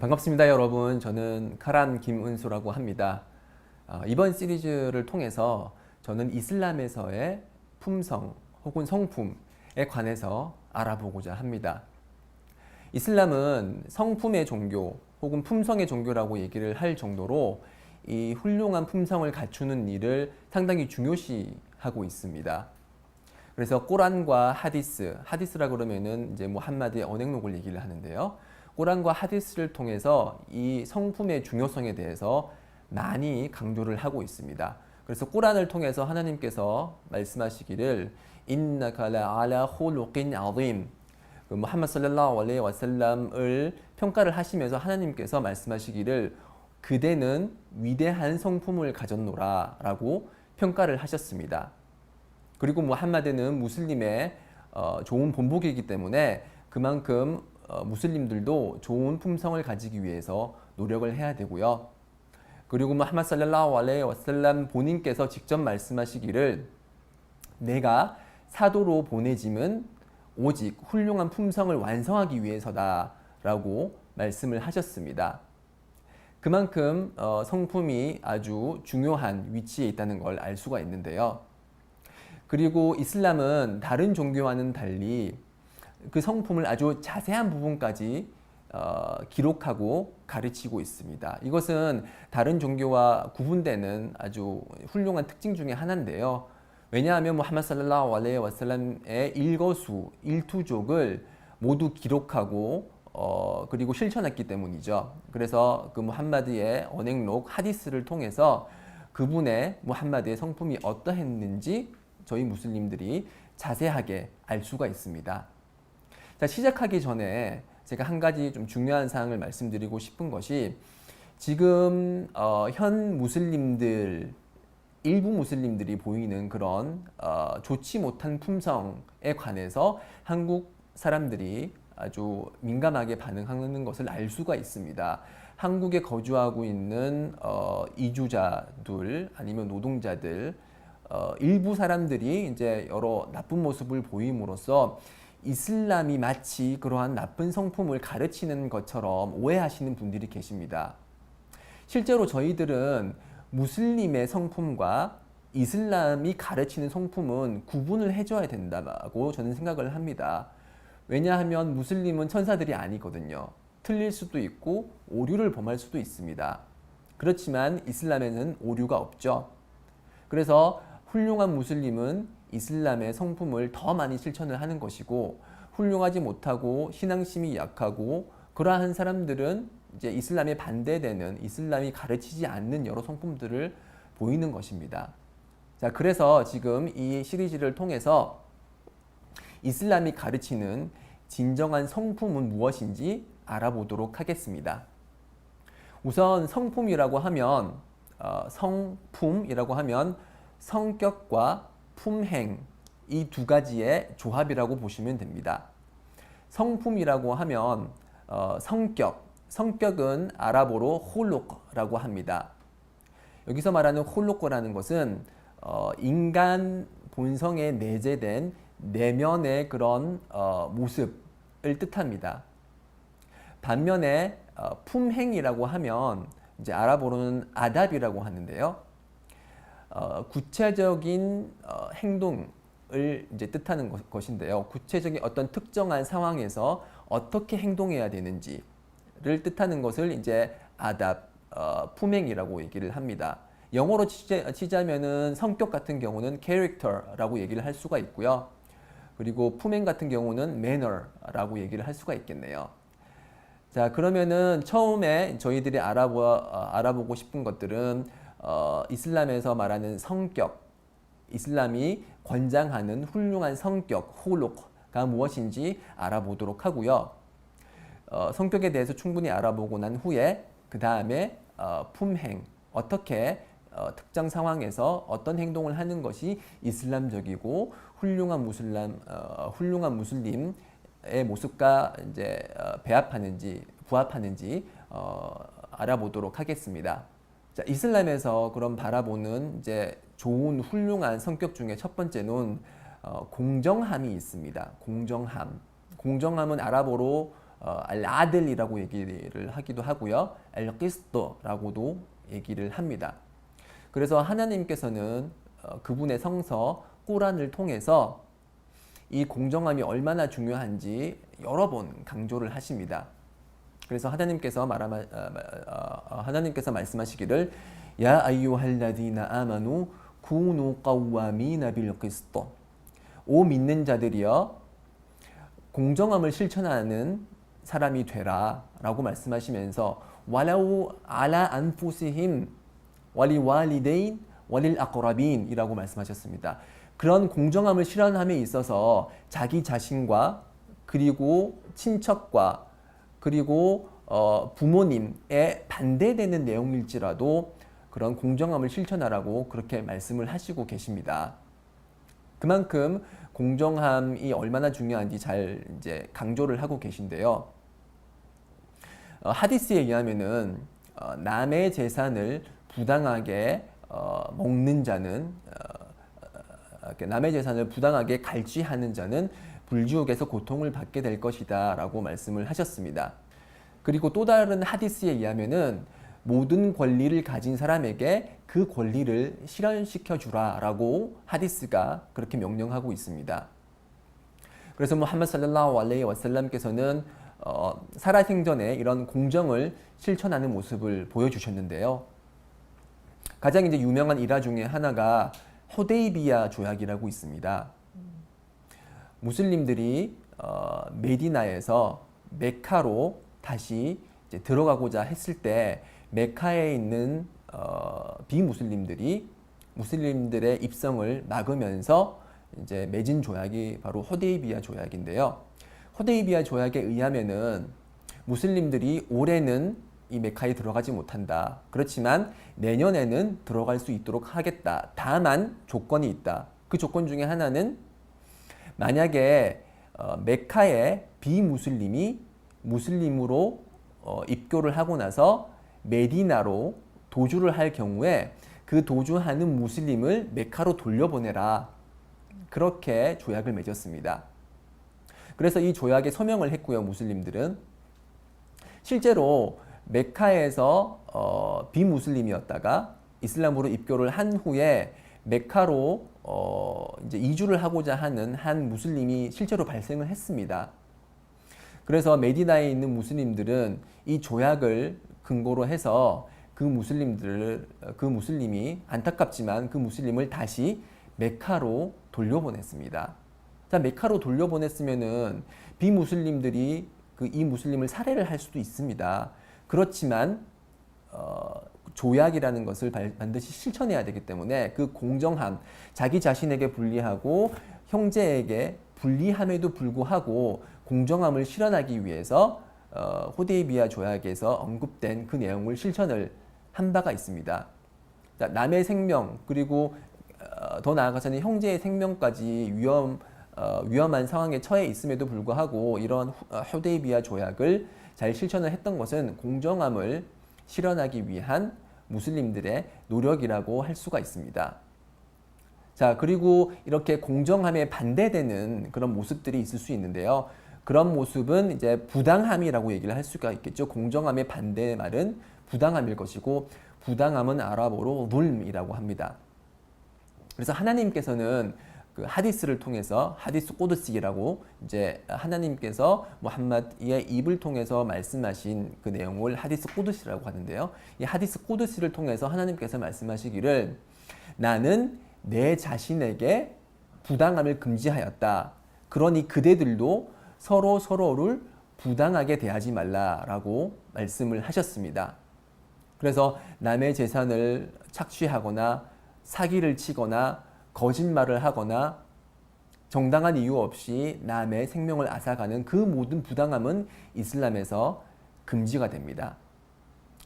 반갑습니다, 여러분. 저는 카람 김은수라고 합니다. 이번 시리즈를 통해서 저는 이슬람에서의 품성 혹은 성품에 관해서 알아보고자 합니다. 이슬람은 성품의 종교 혹은 품성의 종교라고 얘기를 할 정도로 이 훌륭한 품성을 갖추는 일을 상당히 중요시하고 있습니다. 그래서 꼬란과 하디스라 그러면은 이제 무함마드의 언행록을 얘기를 하는데요. 꼬란과 하디스를 통해서 이 성품의 중요성에 대해서 많이 강조를 하고 있습니다. 그래서 꼬란을 통해서 하나님께서 말씀하시기를 인나카 라알라 홀루낀 아짐, 무함마드 살랄라후 알레이히 와살람을 평가를 하시면서 하나님께서 말씀하시기를 그대는 위대한 성품을 가졌노라 라고 평가를 하셨습니다. 그리고 무함마드는 무슬림의 좋은 본보기이기 때문에 그만큼 무슬림들도 좋은 품성을 가지기 위해서 노력을 해야 되고요. 그리고 무함마드 살랄라후 알레이히 와살람 본인께서 직접 말씀하시기를 내가 사도로 보내짐은 오직 훌륭한 품성을 완성하기 위해서다 라고 말씀을 하셨습니다. 그만큼 성품이 아주 중요한 위치에 있다는 걸 알 수가 있는데요. 그리고 이슬람은 다른 종교와는 달리 그 성품을 아주 자세한 부분까지 기록하고 가르치고 있습니다. 이것은 다른 종교와 구분되는 아주 훌륭한 특징 중에 하나인데요. 왜냐하면 무함마드 살랄라후 알레이히 와살람의 일거수, 일투족을 모두 기록하고 그리고 실천했기 때문이죠. 그래서 그 무함마드의 언행록 하디스를 통해서 그분의 무함마드의 성품이 어떠했는지 저희 무슬림들이 자세하게 알 수가 있습니다. 자, 시작하기 전에 제가 한 가지 좀 중요한 사항을 말씀드리고 싶은 것이 지금 현 무슬림들 일부 무슬림들이 보이는 그런 좋지 못한 품성에 관해서 한국 사람들이 아주 민감하게 반응하는 것을 알 수가 있습니다. 한국에 거주하고 있는 이주자들 아니면 노동자들 일부 사람들이 이제 여러 나쁜 모습을 보임으로써 이슬람이 마치 그러한 나쁜 성품을 가르치는 것처럼 오해하시는 분들이 계십니다. 실제로 저희들은 무슬림의 성품과 이슬람이 가르치는 성품은 구분을 해줘야 된다고 저는 생각을 합니다. 왜냐하면 무슬림은 천사들이 아니거든요. 틀릴 수도 있고 오류를 범할 수도 있습니다. 그렇지만 이슬람에는 오류가 없죠. 그래서 훌륭한 무슬림은 이슬람의 성품을 더 많이 실천을 하는 것이고 훌륭하지 못하고 신앙심이 약하고 그러한 사람들은 이제 이슬람에 반대되는 이슬람이 가르치지 않는 여러 성품들을 보이는 것입니다. 자, 그래서 지금 이 시리즈를 통해서 이슬람이 가르치는 진정한 성품은 무엇인지 알아보도록 하겠습니다. 우선 성품이라고 하면 성품이라고 하면 성격과 품행 이 두 가지의 조합이라고 보시면 됩니다. 성품이라고 하면 성격은 아랍어로 홀룩라고 합니다. 여기서 말하는 홀룩이라는 것은 인간 본성에 내재된 내면의 그런 모습을 뜻합니다. 반면에 품행이라고 하면 이제 아랍어로는 아답이라고 하는데요. 구체적인 행동을 이제 뜻하는 것인데요. 구체적인 어떤 특정한 상황에서 어떻게 행동해야 되는지를 뜻하는 것을 이제 아답, 품행이라고 얘기를 합니다. 영어로 치자면은 성격 같은 경우는 character라고 얘기를 할 수가 있고요. 그리고 품행 같은 경우는 manner라고 얘기를 할 수가 있겠네요. 자, 그러면은 처음에 저희들이 알아보고 싶은 것들은 이슬람에서 말하는 성격, 이슬람이 권장하는 훌륭한 성격, 홀룩가 무엇인지 알아보도록 하고요. 성격에 대해서 충분히 알아보고 난 후에 그 다음에 품행, 어떻게 특정 상황에서 어떤 행동을 하는 것이 이슬람적이고 훌륭한 무슬림의 모습과 이제 부합하는지 알아보도록 하겠습니다. 자, 이슬람에서 그럼 바라보는 이제 좋은 훌륭한 성격 중에 첫 번째는 공정함이 있습니다. 공정함은 아랍어로 알아들이라고 얘기를 하기도 하고요. 알기스도라고도 얘기를 합니다. 그래서 하나님께서는 그분의 성서 꾸란을 통해서 이 공정함이 얼마나 중요한지 여러 번 강조를 하십니다. 그래서 하나님께서 말씀하시기를 야 아이유할라디나 아마누 쿠누 qawwamina bil qist. 오 믿는 자들이여 공정함을 실천하는 사람이 되라라고 말씀하시면서 와라우 알라 안푸시힘 와리와리데인 와릴 아qrabin이라고 말씀하셨습니다. 그런 공정함을 실현함에 있어서 자기 자신과 그리고 친척과 그리고 부모님에 반대되는 내용일지라도 그런 공정함을 실천하라고 그렇게 말씀을 하시고 계십니다. 그만큼 공정함이 얼마나 중요한지 잘 이제 강조를 하고 계신데요. 하디스에 의하면은 남의 재산을 부당하게 먹는 자는 남의 재산을 부당하게 갈취하는 자는 불지옥에서 고통을 받게 될 것이다 라고 말씀을 하셨습니다. 그리고 또 다른 하디스에 의하면은 모든 권리를 가진 사람에게 그 권리를 실현시켜 주라 라고 하디스가 그렇게 명령하고 있습니다. 그래서 무함마드 살랄라후 알레이히 와살람께서는 살아생전에 이런 공정을 실천하는 모습을 보여주셨는데요. 가장 이제 유명한 일화 중에 하나가 호데이비야 조약이라고 있습니다. 무슬림들이 메디나에서 메카로 다시 이제 들어가고자 했을 때 메카에 있는 비무슬림들이 무슬림들의 입성을 막으면서 이제 맺은 조약이 바로 호데이비야 조약인데요. 호데이비야 조약에 의하면은 무슬림들이 올해는 이 메카에 들어가지 못한다. 그렇지만 내년에는 들어갈 수 있도록 하겠다. 다만 조건이 있다. 그 조건 중에 하나는 만약에 메카의 비무슬림이 무슬림으로 입교를 하고 나서 메디나로 도주를 할 경우에 그 도주하는 무슬림을 메카로 돌려보내라. 그렇게 조약을 맺었습니다. 그래서 이 조약에 서명을 했고요. 무슬림들은 실제로 메카에서 비무슬림이었다가 이슬람으로 입교를 한 후에 메카로 이제 이주를 하고자 하는 한 무슬림이 실제로 발생을 했습니다. 그래서 메디나에 있는 무슬림들은 이 조약을 근거로 해서 그 무슬림이 안타깝지만 그 무슬림을 다시 메카로 돌려보냈습니다. 자, 메카로 돌려보냈으면은 비무슬림들이 이 무슬림을 살해를 할 수도 있습니다. 그렇지만 조약이라는 것을 반드시 실천해야 되기 때문에 그 공정함, 자기 자신에게 불리하고 형제에게 불리함에도 불구하고 공정함을 실현하기 위해서 호데이비야 조약에서 언급된 그 내용을 실천을 한 바가 있습니다. 남의 생명 그리고 더 나아가서는 형제의 생명까지 위험한 상황에 처해 있음에도 불구하고 이런 호데이비야 조약을 잘 실천을 했던 것은 공정함을 실현하기 위한 무슬림들의 노력이라고 할 수가 있습니다. 자, 그리고 이렇게 공정함에 반대되는 그런 모습들이 있을 수 있는데요. 그런 모습은 이제 부당함이라고 얘기를 할 수가 있겠죠. 공정함의 반대의 말은 부당함일 것이고 부당함은 아랍어로 눌이라고 합니다. 그래서 하나님께서는 그 하디스를 통해서 하디스 꼬드시라고 이제 하나님께서 무함마드의 입을 통해서 말씀하신 그 내용을 하디스 꼬드시라고 하는데요. 이 하디스 꼬드시를 통해서 하나님께서 말씀하시기를 나는 내 자신에게 부당함을 금지하였다. 그러니 그대들도 서로를 부당하게 대하지 말라라고 말씀을 하셨습니다. 그래서 남의 재산을 착취하거나 사기를 치거나 거짓말을 하거나 정당한 이유 없이 남의 생명을 앗아가는 그 모든 부당함은 이슬람에서 금지가 됩니다.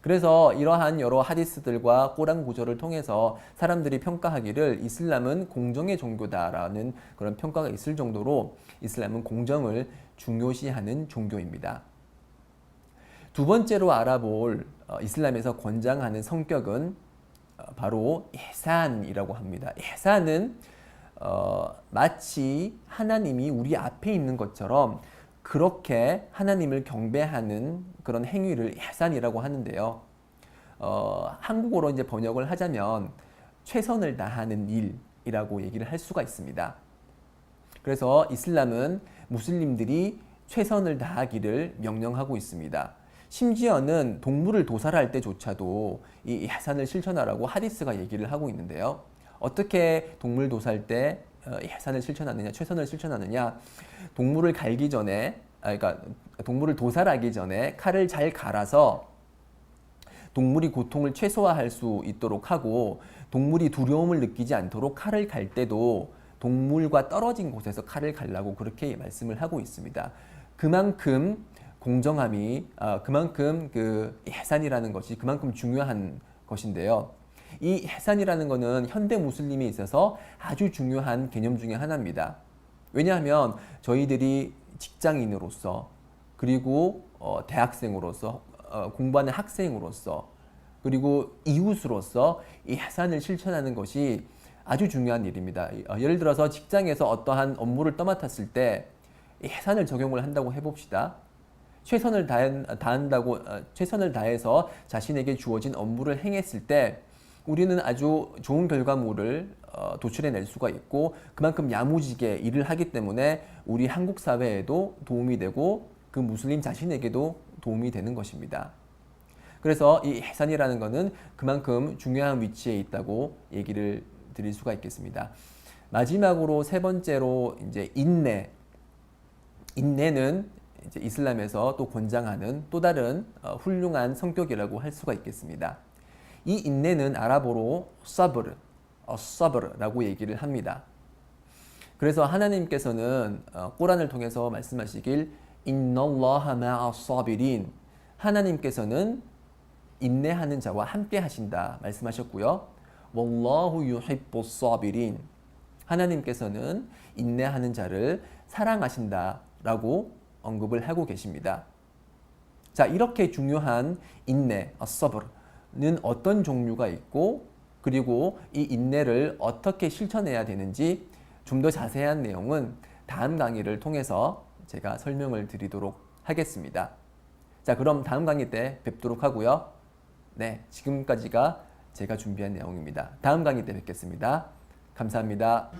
그래서 이러한 여러 하디스들과 꼬란 구절을 통해서 사람들이 평가하기를 이슬람은 공정의 종교다라는 그런 평가가 있을 정도로 이슬람은 공정을 중요시하는 종교입니다. 두 번째로 알아볼 이슬람에서 권장하는 성격은 바로 ihsan이라고 합니다. ihsan은 마치 하나님이 우리 앞에 있는 것처럼 그렇게 하나님을 경배하는 그런 행위를 ihsan이라고 하는데요. 한국어로 이제 번역을 하자면 최선을 다하는 일이라고 얘기를 할 수가 있습니다. 그래서 이슬람은 무슬림들이 최선을 다하기를 명령하고 있습니다. 심지어는 동물을 도살할 때조차도 이 ihsan을 실천하라고 하디스가 얘기를 하고 있는데요. 어떻게 동물 도살 때 ihsan을 실천하느냐, 최선을 실천하느냐? 동물을 갈기 전에, 그러니까 동물을 도살하기 전에 칼을 잘 갈아서 동물이 고통을 최소화할 수 있도록 하고 동물이 두려움을 느끼지 않도록 칼을 갈 때도 동물과 떨어진 곳에서 칼을 갈라고 그렇게 말씀을 하고 있습니다. 그만큼 공정함이, 그만큼 그 ihsan이라는 것이 그만큼 중요한 것인데요. 이 ihsan이라는 것은 현대 무슬림에 있어서 아주 중요한 개념 중에 하나입니다. 왜냐하면 저희들이 직장인으로서 그리고 대학생으로서 공부하는 학생으로서 그리고 이웃으로서 이 ihsan을 실천하는 것이 아주 중요한 일입니다. 예를 들어서 직장에서 어떠한 업무를 떠맡았을 때 ihsan을 적용을 한다고 해봅시다. 최선을 다해서 자신에게 주어진 업무를 행했을 때 우리는 아주 좋은 결과물을 도출해낼 수가 있고 그만큼 야무지게 일을 하기 때문에 우리 한국 사회에도 도움이 되고 그 무슬림 자신에게도 도움이 되는 것입니다. 그래서 이 ihsan이라는 것은 그만큼 중요한 위치에 있다고 얘기를 드릴 수가 있겠습니다. 마지막으로 세 번째로 이제 인내는 이제 이슬람에서 또 권장하는 또 다른 훌륭한 성격이라고 할 수가 있겠습니다. 이 인내는 아랍어로 sabr라고 얘기를 합니다. 그래서 하나님께서는 꾸란을 통해서 말씀하시길 인나llaha ma'as sabirin, 하나님께서는 인내하는 자와 함께 하신다 말씀하셨고요. wallahu yuhibbus sabirin, 하나님께서는 인내하는 자를 사랑하신다라고 언급을 하고 계십니다. 자, 이렇게 중요한 인내, as-sabr는 어떤 종류가 있고 그리고 이 인내를 어떻게 실천해야 되는지 좀 더 자세한 내용은 다음 강의를 통해서 제가 설명을 드리도록 하겠습니다. 자, 그럼 다음 강의 때 뵙도록 하고요. 네, 지금까지가 제가 준비한 내용입니다. 다음 강의 때 뵙겠습니다. 감사합니다.